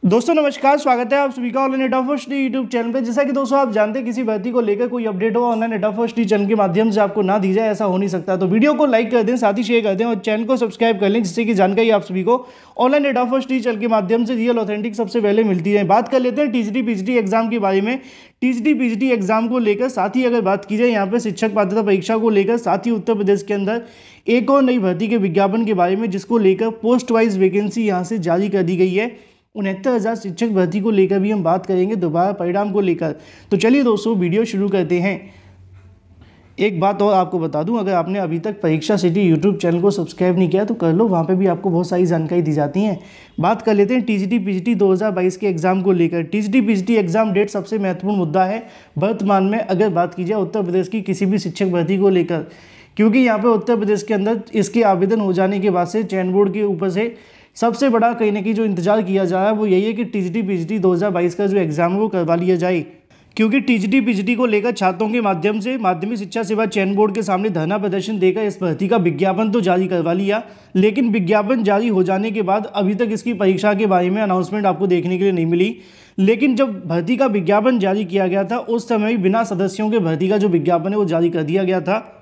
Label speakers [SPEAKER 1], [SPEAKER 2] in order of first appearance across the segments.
[SPEAKER 1] दोस्तों नमस्कार, स्वागत है आप सभी का online data first YouTube channel पे। जैसा कि दोस्तों आप जानते हैं, किसी भर्ती को लेकर कोई अपडेट हो ऑनलाइन डेटा फर्स्ट चैनल के माध्यम से आपको ना दी जाए, ऐसा हो नहीं सकता। तो वीडियो को लाइक कर दें, साथ ही शेयर कर दें और चैनल को सब्सक्राइब कर लें, जिससे कि जानकारी आप सभी को ऑनलाइन डेटा फर्स्ट चैनल के माध्यम से रियल ऑथेंटिक सबसे पहले मिलती है। बात कर लेते हैं टीजीटी पीजीटी एग्जाम के बारे में। टीजीटी पीजीटी एग्जाम को लेकर साथ ही अगर बात की जाए यहाँ पर शिक्षक पात्रता परीक्षा को लेकर, साथ ही उत्तर प्रदेश के अंदर एक और नई भर्ती के विज्ञापन के बारे में, जिसको लेकर पोस्ट वाइज वैकेंसी यहाँ से जारी कर दी गई है। 69,000 शिक्षक भर्ती को लेकर भी हम बात करेंगे, दोबारा परिणाम को लेकर। तो चलिए दोस्तों वीडियो शुरू करते हैं। एक बात और आपको बता दूं, अगर आपने अभी तक परीक्षा सिटी यूट्यूब चैनल को सब्सक्राइब नहीं किया तो कर लो, वहाँ पे भी आपको बहुत सारी जानकारी दी जाती हैं। बात कर लेते हैं टीजीटी पीजीटी 2022 के एग्जाम को लेकर। टीजीटी पीजीटी एग्जाम डेट सबसे महत्वपूर्ण मुद्दा है वर्तमान में, अगर बात की जाए उत्तर प्रदेश की किसी भी शिक्षक भर्ती को लेकर, क्योंकि यहाँ पर उत्तर प्रदेश के अंदर इसके आवेदन हो जाने के बाद से चयन बोर्ड के ऊपर से सबसे बड़ा कहीं ना कहीं जो इंतजार किया जा रहा है वो यही है कि टीजीटी पीजीटी 2022 का जो एग्जाम है वो करवा लिया जाए। क्योंकि टीजीटी पीजीटी को लेकर छात्रों के माध्यम से माध्यमिक शिक्षा सेवा चयन बोर्ड के सामने धरना प्रदर्शन देकर इस भर्ती का विज्ञापन तो जारी करवा लिया, लेकिन विज्ञापन जारी हो जाने के बाद अभी तक इसकी परीक्षा के बारे में अनाउंसमेंट आपको देखने के लिए नहीं मिली। लेकिन जब भर्ती का विज्ञापन जारी किया गया था उस समय भी बिना सदस्यों के भर्ती का जो विज्ञापन है वो जारी कर दिया गया था,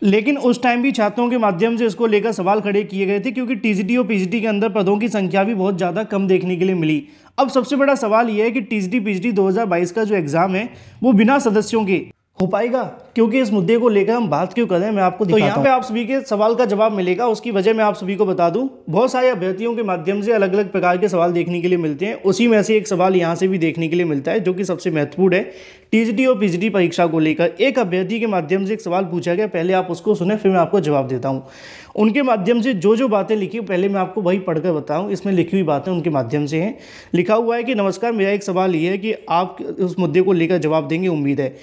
[SPEAKER 1] लेकिन उस टाइम भी छात्रों के माध्यम से इसको लेकर सवाल खड़े किए गए थे, क्योंकि टीजीटी और पीजीटी के अंदर पदों की संख्या भी बहुत ज़्यादा कम देखने के लिए मिली। अब सबसे बड़ा सवाल यह है कि टीजीटी पीजीटी 2022 का जो एग्ज़ाम है वो बिना सदस्यों के हो पाएगा, क्योंकि इस मुद्दे को लेकर हम बात क्यों करें, मैं आपको दिखाता हूं। यहाँ पे आप सभी के सवाल का जवाब मिलेगा, उसकी वजह मैं आप सभी को बता दूं। बहुत सारे अभ्यर्थियों के माध्यम से अलग अलग प्रकार के सवाल देखने के लिए मिलते हैं, उसी में से एक सवाल यहाँ से भी देखने के लिए मिलता है जो कि सबसे महत्वपूर्ण है टीजीटी और पीजीटी परीक्षा को लेकर। एक अभ्यर्थी के माध्यम से एक सवाल पूछा गया, पहले आप उसको सुने फिर मैं आपको जवाब देता हूँ। उनके माध्यम से जो जो बातें लिखी पहले मैं आपको वही पढ़कर बताऊँ, इसमें लिखी हुई बातें उनके माध्यम से हैं। लिखा हुआ है कि नमस्कार, मेरा एक सवाल ये है कि आप उस मुद्दे को लेकर जवाब देंगे, उम्मीद है।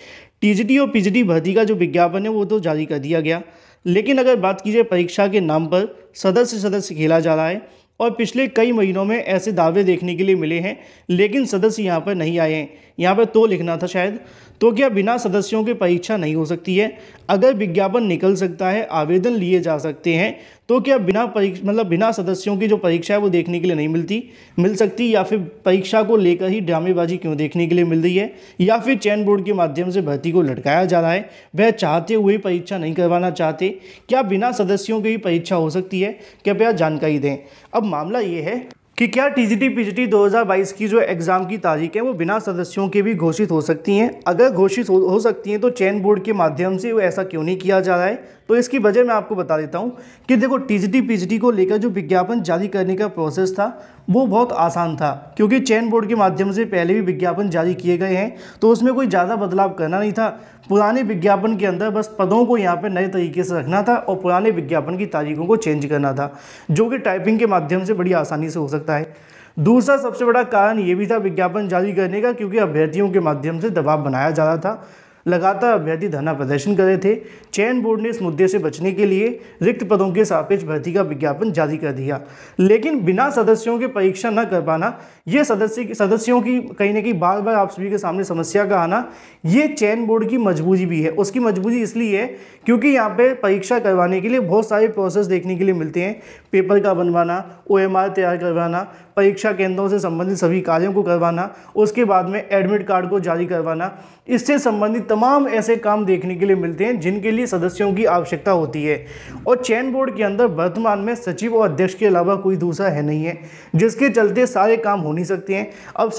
[SPEAKER 1] टीजीटी और पीजीटी भर्ती का जो विज्ञापन है वो तो जारी कर दिया गया, लेकिन अगर बात कीजिए परीक्षा के नाम पर सदस्य खेला जा रहा है और पिछले कई महीनों में ऐसे दावे देखने के लिए मिले हैं, लेकिन सदस्य यहाँ पर नहीं आए हैं। यहाँ पर तो लिखना था शायद। तो क्या बिना सदस्यों के परीक्षा नहीं हो सकती है? अगर विज्ञापन निकल सकता है, आवेदन लिए जा सकते हैं, तो क्या बिना सदस्यों की जो परीक्षा है वो देखने के लिए नहीं मिल सकती? या फिर परीक्षा को लेकर ही ड्रामेबाजी क्यों देखने के लिए मिल रही है? या फिर चयन बोर्ड के माध्यम से भर्ती को लटकाया जा रहा है, वह चाहते हुए परीक्षा नहीं करवाना चाहते? क्या बिना सदस्यों की ही परीक्षा हो सकती है? कृपया जानकारी दें। अब मामला ये है कि क्या टीजीटी पीजीटी 2022 की जो एग्ज़ाम की तारीख है वो बिना सदस्यों के भी घोषित हो सकती हैं? अगर घोषित हो सकती हैं तो चयन बोर्ड के माध्यम से वो ऐसा क्यों नहीं किया जा रहा है? तो इसकी वजह मैं आपको बता देता हूं कि देखो, टीजीटी पीजीटी को लेकर जो विज्ञापन जारी करने का प्रोसेस था वो बहुत आसान था, क्योंकि चयन बोर्ड के माध्यम से पहले भी विज्ञापन जारी किए गए हैं, तो उसमें कोई ज़्यादा बदलाव करना नहीं था। पुराने विज्ञापन के अंदर बस पदों को यहाँ पर नए तरीके से रखना था और पुराने विज्ञापन की तारीखों को चेंज करना था, जो कि टाइपिंग के माध्यम से बड़ी आसानी से हो सकता है। दूसरा सबसे बड़ा कारण ये भी था विज्ञापन जारी करने का, क्योंकि अभ्यर्थियों के माध्यम से दबाव बनाया जा रहा था। लगातार अभ्यर्थी धरना प्रदर्शन कर रहे थे। चयन बोर्ड ने इस मुद्दे से बचने के लिए रिक्त पदों के सापेक्ष भर्ती का विज्ञापन जारी कर दिया, लेकिन बिना सदस्यों के परीक्षा न कर पाना, ये सदस्यों की कहीं ना कहीं बार बार आप सभी के सामने समस्या का आना, ये चयन बोर्ड की मजबूरी भी है। उसकी मजबूरी इसलिए है क्योंकि यहाँ पे परीक्षा करवाने के लिए बहुत सारे प्रोसेस देखने के लिए मिलते हैं। पेपर का बनवाना, OMR तैयार करवाना, परीक्षा केंद्रों से संबंधित सभी कार्यों को करवाना, उसके बाद में एडमिट कार्ड को जारी करवाना, इससे संबंधित तमाम ऐसे काम देखने के लिए मिलते हैं जिनके लिए सदस्यों की आवश्यकता होती है। और चयन बोर्ड के अंदर वर्तमान में सचिव और अध्यक्ष के अलावा कोई दूसरा है नहीं है, जिसके चलते सारे काम हो नहीं सकते हैं। अब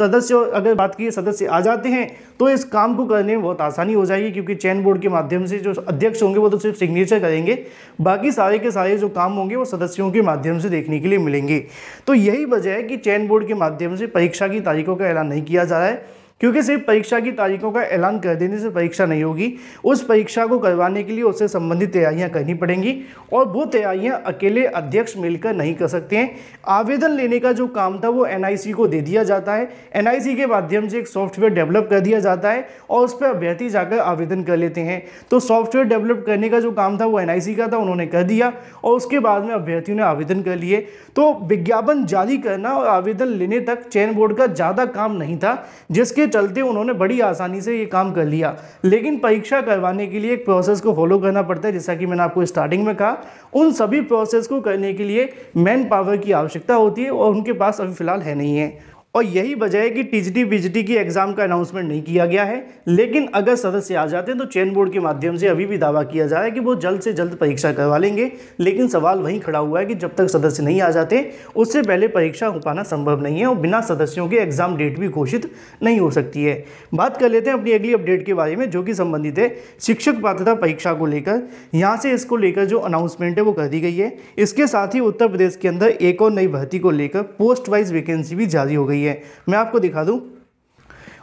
[SPEAKER 1] अगर बात की सदस्य आ जाते हैं तो इस काम को करने में बहुत आसानी हो जाएगी, क्योंकि चयन बोर्ड के माध्यम से जो अध्यक्ष होंगे वो तो सिर्फ सिग्नेचर करेंगे, बाकी सारे के सारे जो काम होंगे वो सदस्यों के माध्यम से देखने के लिए मिलेंगे। तो यही वजह है कि चयन बोर्ड के माध्यम से परीक्षा की तारीखों का ऐलान नहीं किया जा रहा है, क्योंकि सिर्फ परीक्षा की तारीखों का ऐलान कर देने से परीक्षा नहीं होगी। उस परीक्षा को करवाने के लिए उससे संबंधित तैयारियां करनी पड़ेंगी, और वो तैयारियां अकेले अध्यक्ष मिलकर नहीं कर सकते हैं। आवेदन लेने का जो काम था वो NIC को दे दिया जाता है। NIC के माध्यम से एक सॉफ्टवेयर डेवलप कर दिया जाता है और उस पर अभ्यर्थी जाकर आवेदन कर लेते हैं। तो सॉफ्टवेयर डेवलप करने का जो काम था वो NIC का था, उन्होंने कर दिया और उसके बाद में अभ्यर्थियों ने आवेदन कर लिए। तो विज्ञापन जारी करना और आवेदन लेने तक चयन बोर्ड का ज़्यादा काम नहीं था, जिसके चलते उन्होंने बड़ी आसानी से ये काम कर लिया। लेकिन परीक्षा करवाने के लिए एक प्रोसेस को फॉलो करना पड़ता है, जैसा कि मैंने आपको स्टार्टिंग में कहा। उन सभी प्रोसेस को करने के लिए मैन पावर की आवश्यकता होती है और उनके पास अभी फिलहाल है नहीं है। और यही वजह है कि टीजीटी बीजीटी की एग्जाम का अनाउंसमेंट नहीं किया गया है। लेकिन अगर सदस्य आ जाते हैं तो चयन बोर्ड के माध्यम से अभी भी दावा किया जा रहा है कि वो जल्द से जल्द परीक्षा करवा लेंगे। लेकिन सवाल वहीं खड़ा हुआ है कि जब तक सदस्य नहीं आ जाते उससे पहले परीक्षा हो पाना संभव नहीं है और बिना सदस्यों के एग्जाम डेट भी घोषित नहीं हो सकती है। बात कर लेते हैं अपनी अगली अपडेट के बारे में, जो कि संबंधित है शिक्षक पात्रता परीक्षा को लेकर। यहाँ से इसको लेकर जो अनाउंसमेंट है वो कर दी गई है। इसके साथ ही उत्तर प्रदेश के अंदर एक और नई भर्ती को लेकर पोस्ट वाइज वैकेंसी भी जारी हो गई है। मैं आपको दिखा दूं,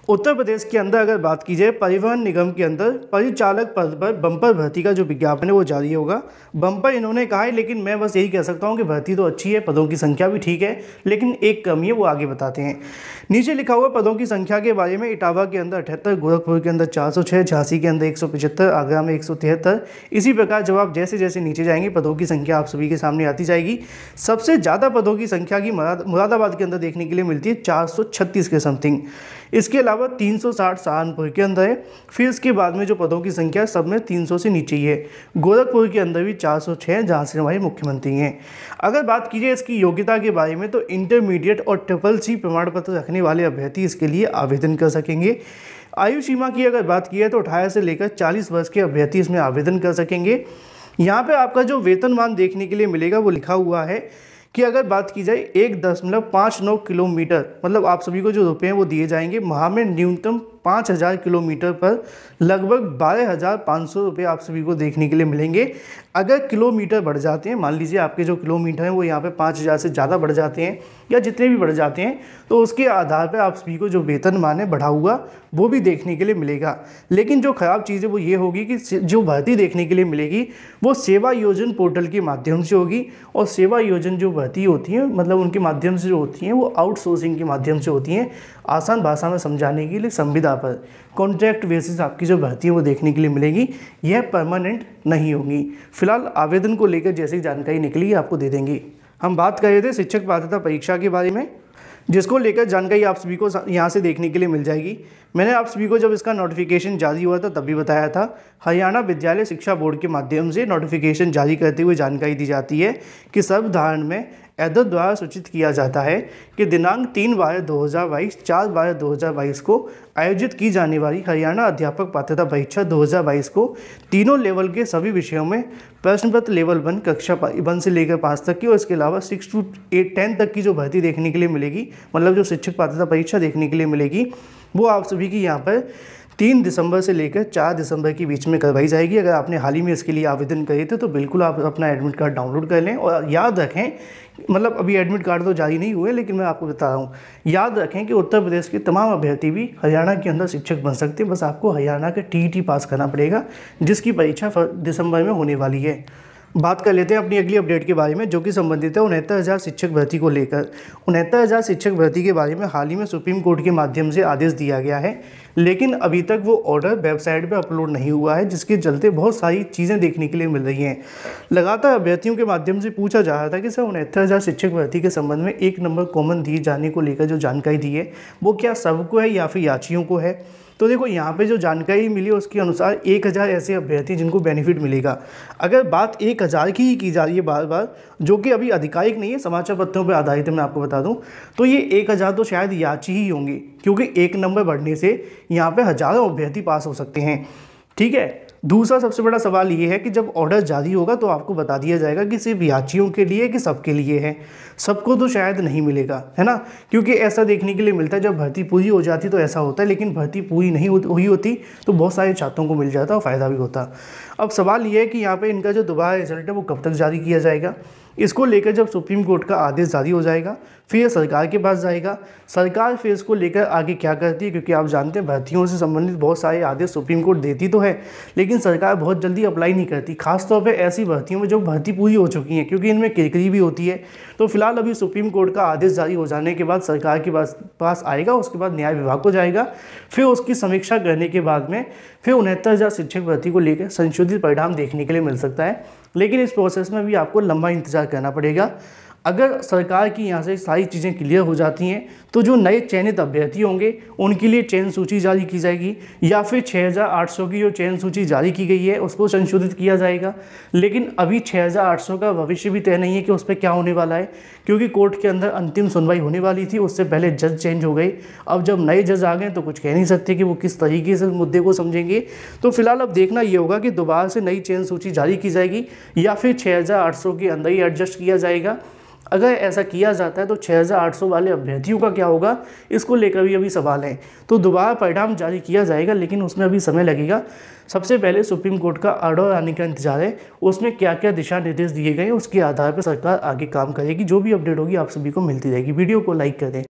[SPEAKER 1] उत्तर प्रदेश के अंदर अगर बात की जाए परिवहन निगम के अंदर परिचालक पद पर बम्पर भर्ती का जो विज्ञापन है वो जारी होगा। बम्पर इन्होंने कहा है, लेकिन मैं बस यही कह सकता हूं कि भर्ती तो अच्छी है, पदों की संख्या भी ठीक है, लेकिन एक कमी है, वो आगे बताते हैं। नीचे लिखा हुआ पदों की संख्या के बारे में, इटावा के अंदर 78, गोरखपुर के अंदर 406, झांसी के अंदर 175, आगरा में 173। इसी प्रकार जब आप जैसे जैसे नीचे जाएंगे पदों की संख्या आप सभी के सामने आती जाएगी। सबसे ज़्यादा पदों की संख्या की मुरादाबाद के अंदर देखने के लिए मिलती है 436 के समथिंग। इसके अलावा 360 सहारनपुर के अंदर है। फिर इसके बाद में जो पदों की संख्या है सब में 300 से नीचे ही है। गोरखपुर के अंदर भी 406, जहाँ से हमारे मुख्यमंत्री हैं। अगर बात कीजिए इसकी योग्यता के बारे में तो इंटरमीडिएट और CCC प्रमाण पत्र रखने वाले अभ्यर्थी इसके लिए आवेदन कर सकेंगे। आयु सीमा की अगर बात की है तो 18 से लेकर 40 वर्ष के अभ्यर्थी इसमें आवेदन कर सकेंगे। यहाँ पे आपका जो वेतनमान देखने के लिए मिलेगा वो लिखा हुआ है कि अगर बात की जाए 1.59 किलोमीटर, मतलब आप सभी को जो रुपए हैं वो दिए जाएंगे। माह में न्यूनतम 5000 किलोमीटर पर लगभग 12,500 रुपये आप सभी को देखने के लिए मिलेंगे। अगर किलोमीटर बढ़ जाते हैं, मान लीजिए आपके जो किलोमीटर हैं वो यहाँ पे 5000 से ज़्यादा बढ़ जाते हैं या जितने भी बढ़ जाते हैं, तो उसके आधार पर आप सभी को जो वेतनमान है बढ़ा हुआ वो भी देखने के लिए मिलेगा। लेकिन जो ख़राब चीज़ है वो ये होगी कि जो भर्ती देखने के लिए मिलेगी वो सेवा योजन पोर्टल के माध्यम से होगी। और सेवा योजन जो भर्ती होती है मतलब उनके माध्यम से जो होती हैं वो आउटसोर्सिंग के माध्यम से होती हैं। आसान भाषा में समझाने के लिए संविदा पर कॉन्ट्रैक्ट बेसिस आपकी जो भर्ती है वो देखने के लिए मिलेगी। यह परमानेंट नहीं होगी। फिलहाल आवेदन को लेकर जैसी जानकारी निकली आपको दे देंगे। हम बात कर रहे थे शिक्षक पात्रता परीक्षा के बारे में, जिसको लेकर जानकारी आप सभी को यहाँ से देखने के लिए मिल जाएगी। मैंने आप सभी को जब इसका नोटिफिकेशन जारी हुआ था तभी बताया था। हरियाणा विद्यालय शिक्षा बोर्ड के माध्यम से नोटिफिकेशन जारी करते हुए जानकारी दी जाती है कि सर्वधारण में एडर द्वारा सूचित किया जाता है कि दिनांक 3/12/2022, 4/12/2022 को आयोजित की जाने वाली हरियाणा अध्यापक पात्रता परीक्षा 2022 को तीनों लेवल के सभी विषयों में प्रश्न पत्र लेवल 1 कक्षा 1 से लेकर 5 तक की और इसके अलावा 6 to 10 तक की जो भर्ती देखने के लिए मिलेगी, मतलब जो शिक्षक पात्रता परीक्षा देखने के लिए मिलेगी, वो आप सभी की यहाँ पर 3 दिसंबर से लेकर 4 दिसंबर के बीच में करवाई जाएगी। अगर आपने हाल ही में इसके लिए आवेदन करे थे तो बिल्कुल आप अपना एडमिट कार्ड डाउनलोड कर लें। और याद रखें, मतलब अभी एडमिट कार्ड तो जारी नहीं हुए, लेकिन मैं आपको बता रहा हूँ, याद रखें कि उत्तर प्रदेश के तमाम अभ्यर्थी भी हरियाणा के अंदर शिक्षक बन सकते हैं। बस आपको हरियाणा का TET पास करना पड़ेगा, जिसकी परीक्षा दिसंबर में होने वाली है। बात कर लेते हैं अपनी अगली अपडेट के बारे में, जो कि संबंधित है 69,000 शिक्षक भर्ती को लेकर। 69,000 शिक्षक भर्ती के बारे में हाल ही में सुप्रीम कोर्ट के माध्यम से आदेश दिया गया है, लेकिन अभी तक वो ऑर्डर वेबसाइट पे अपलोड नहीं हुआ है, जिसके चलते बहुत सारी चीज़ें देखने के लिए मिल रही हैं। लगातार अभ्यर्थियों के माध्यम से पूछा जा रहा था कि सर 69,000 शिक्षक भर्ती के संबंध में 1 नंबर कॉमन दिए जाने को लेकर जो जानकारी दी है वो क्या सबको है या फिर याचियों को है। तो देखो यहाँ पे जो जानकारी मिली उसके अनुसार 1000 ऐसे अभ्यर्थी जिनको बेनिफिट मिलेगा। अगर बात 1000 की ही की जा रही है बार बार, जो कि अभी आधिकारिक नहीं है, समाचार पत्रों पर आधारित है, मैं आपको बता दूं, तो ये 1000 तो शायद याची ही होंगे, क्योंकि 1 नंबर बढ़ने से यहाँ पे हज़ारों अभ्यर्थी पास हो सकते हैं। ठीक है। दूसरा सबसे बड़ा सवाल ये है कि जब ऑर्डर जारी होगा तो आपको बता दिया जाएगा कि सिर्फ याचियों के लिए कि सबके लिए है। सबको तो शायद नहीं मिलेगा, है ना, क्योंकि ऐसा देखने के लिए मिलता है जब भर्ती पूरी हो जाती तो ऐसा होता है, लेकिन भर्ती पूरी नहीं हुई होती तो बहुत सारे छात्रों को मिल जाता और फ़ायदा भी होता। अब सवाल ये है कि यहाँ पर इनका जो दोबारा रिजल्ट है वो कब तक जारी किया जाएगा। इसको लेकर जब सुप्रीम कोर्ट का आदेश जारी हो जाएगा फिर सरकार के पास जाएगा। सरकार फिर इसको लेकर आगे क्या करती है, क्योंकि आप जानते हैं भर्तियों से संबंधित बहुत सारे आदेश सुप्रीम कोर्ट देती तो है, लेकिन सरकार बहुत जल्दी अप्लाई नहीं करती, खासतौर पे ऐसी भर्तियों में जो भर्ती पूरी हो चुकी हैं, क्योंकि इनमें किरकिरी भी होती है। तो फिलहाल अभी सुप्रीम कोर्ट का आदेश जारी हो जाने के बाद सरकार के पास आएगा, उसके बाद न्याय विभाग को जाएगा, फिर उसकी समीक्षा करने के बाद में फिर 69,000 शिक्षक भर्ती को लेकर संशोधित परिणाम देखने के लिए मिल सकता है। लेकिन इस प्रोसेस में भी आपको लंबा इंतजार करना पड़ेगा। अगर सरकार की यहाँ से सारी चीज़ें क्लियर हो जाती हैं तो जो नए चयनित अभ्यर्थी होंगे उनके लिए चयन सूची जारी की जाएगी, या फिर 6800 की जो चयन सूची जारी की गई है उसको संशोधित किया जाएगा। लेकिन अभी 6800 का भविष्य भी तय नहीं है कि उस पर क्या होने वाला है, क्योंकि कोर्ट के अंदर अंतिम सुनवाई होने वाली थी, उससे पहले जज चेंज हो गए। अब जब नए जज आ गए तो कुछ कह नहीं सकते कि वो किस तरीके से मुद्दे को समझेंगे। तो फिलहाल अब देखना ये होगा कि दोबारा से नई चयन सूची जारी की जाएगी या फिर 6800 के अंदर ही एडजस्ट किया जाएगा। अगर ऐसा किया जाता है तो 6800 वाले अभ्यर्थियों का क्या होगा, इसको लेकर भी अभी सवाल है। तो दोबारा परिणाम जारी किया जाएगा, लेकिन उसमें अभी समय लगेगा। सबसे पहले सुप्रीम कोर्ट का ऑर्डर आने का इंतजार है, उसमें क्या क्या दिशा निर्देश दिए गए हैं उसके आधार पर सरकार आगे काम करेगी। जो भी अपडेट होगी आप सभी को मिलती रहेगी। वीडियो को लाइक कर दें।